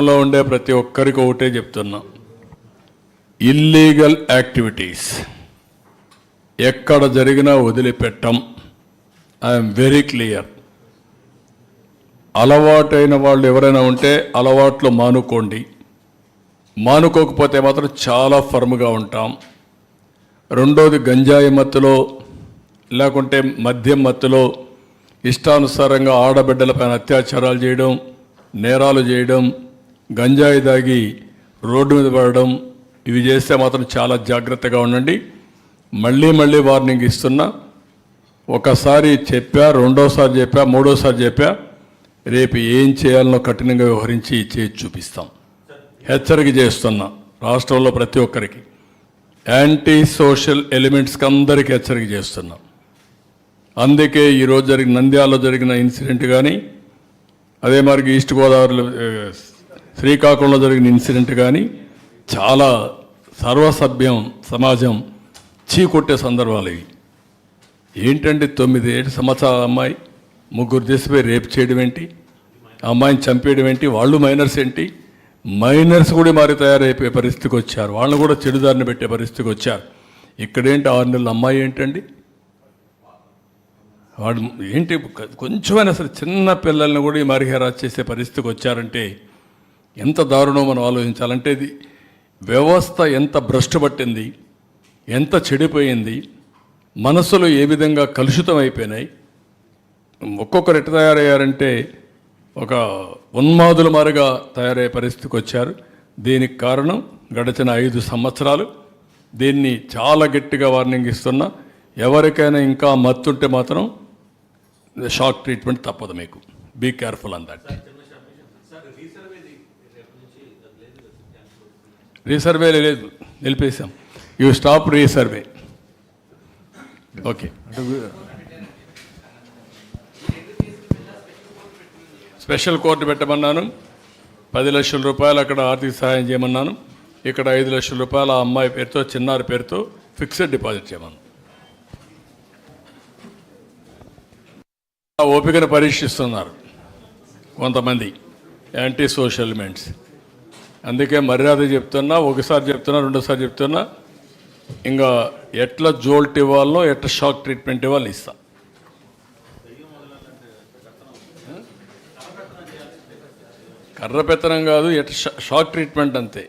లో ఉండే ప్రతి ఒక్కరికి ఒకటే చెప్తున్నా, ఇల్లీగల్ యాక్టివిటీస్ ఎక్కడ జరిగినా వదిలిపెట్టం. I'm very clear. అలవాటైన వాళ్ళు ఎవరైనా ఉంటే అలవాట్లు మానుకోండి, మానుకోకపోతే మాత్రం చాలా ఫర్మ్గా ఉంటాం. రెండోది, గంజాయి మత్తులో లేకుంటే మద్యం మత్తులో ఇష్టానుసారంగా ఆడబిడ్డలపైన అత్యాచారాలు చేయడం, నేరాలు చేయడం, గంజాయి దాగి రోడ్డు మీద పడడం, ఇవి చేస్తే మాత్రం చాలా జాగ్రత్తగా ఉండండి. మళ్ళీ మళ్ళీ వార్నింగ్ ఇస్తున్నా. ఒకసారి చెప్పా, రెండోసారి చెప్పా, మూడోసారి చెప్పా, రేపు ఏం చేయాలనో కఠినంగా వ్యవహరించి చేసి చూపిస్తాం. హెచ్చరిక చేస్తున్నా రాష్ట్రంలో ప్రతి ఒక్కరికి, యాంటీ సోషల్ ఎలిమెంట్స్కి అందరికీ హెచ్చరిక చేస్తున్నాం. అందుకే ఈరోజు జరిగిన నంద్యాలలో జరిగిన ఇన్సిడెంట్ కానీ, అదే మరి ఈస్ట్ గోదావరిలో శ్రీకాకుళంలో జరిగిన ఇన్సిడెంట్ కానీ చాలా సర్వసభ్యం సమాజం చీకొట్టే సందర్భాలు ఇవి. ఏంటంటే 9 సంవత్సరాల అమ్మాయి ముగ్గురు చేసిపోయి రేపు చేయడం ఏంటి, అమ్మాయిని చంపేయడం ఏంటి, వాళ్ళు మైనర్స్ ఏంటి, మైనర్స్ కూడా మారి తయారైపోయే పరిస్థితికి వచ్చారు, వాళ్ళని కూడా చెడుదారిని పెట్టే పరిస్థితికి వచ్చారు. ఇక్కడేంటి 6 నెలల అమ్మాయి ఏంటండి, వాడు ఏంటి, కొంచెమైనా సరే చిన్న పిల్లల్ని కూడా ఈ మరిహేరాజ్ చేసే పరిస్థితికి వచ్చారంటే ఎంత దారుణం మనం ఆలోచించాలంటే. ఇది వ్యవస్థ ఎంత భ్రష్టు పట్టింది, ఎంత చెడిపోయింది, మనసులు ఏ విధంగా కలుషితం అయిపోయినాయి. ఒక్కొక్కరు ఎట్లా తయారయ్యారంటే ఒక ఉన్మాదుల మారిగా తయారయ్యే పరిస్థితికి వచ్చారు. దీనికి కారణం గడిచిన 5 సంవత్సరాలు. దీన్ని చాలా గట్టిగా వార్నింగ్ ఇస్తున్నా. ఎవరికైనా ఇంకా మత్తుంటే మాత్రం షాక్ ట్రీట్మెంట్ తప్పదు మీకు. Be careful on that. Resurvey లేదు, నిలిపేశాం. You stop resurvey. Okay, special court పెట్టమన్నాను. 10 లక్షల రూపాయలు అక్కడ ఆర్థిక సహాయం చేయమన్నాను. ఇక్కడ 5 లక్షల రూపాయలు ఆ అమ్మాయి పేరుతో, చిన్నారి పేరుతో ఫిక్స్డ్ డిపాజిట్ చేయమన్నాను. ఓపికను పరీక్షిస్తున్నారు కొంతమంది యాంటీ సోషల్ ఎలిమెంట్స్. అందుకే మర్యాద చెప్తున్నా, ఒకసారి చెప్తున్నా, రెండోసారి చెప్తున్నా, ఇంకా ఎట్లా జోల్ట్ ఇవ్వాలనో, ఎట్లా షాక్ ట్రీట్మెంట్ ఇవ్వాలో ఇస్తా. కర్ర పెత్తనం కాదు, ఎట్లా షాక్ ట్రీట్మెంట్ అంతే.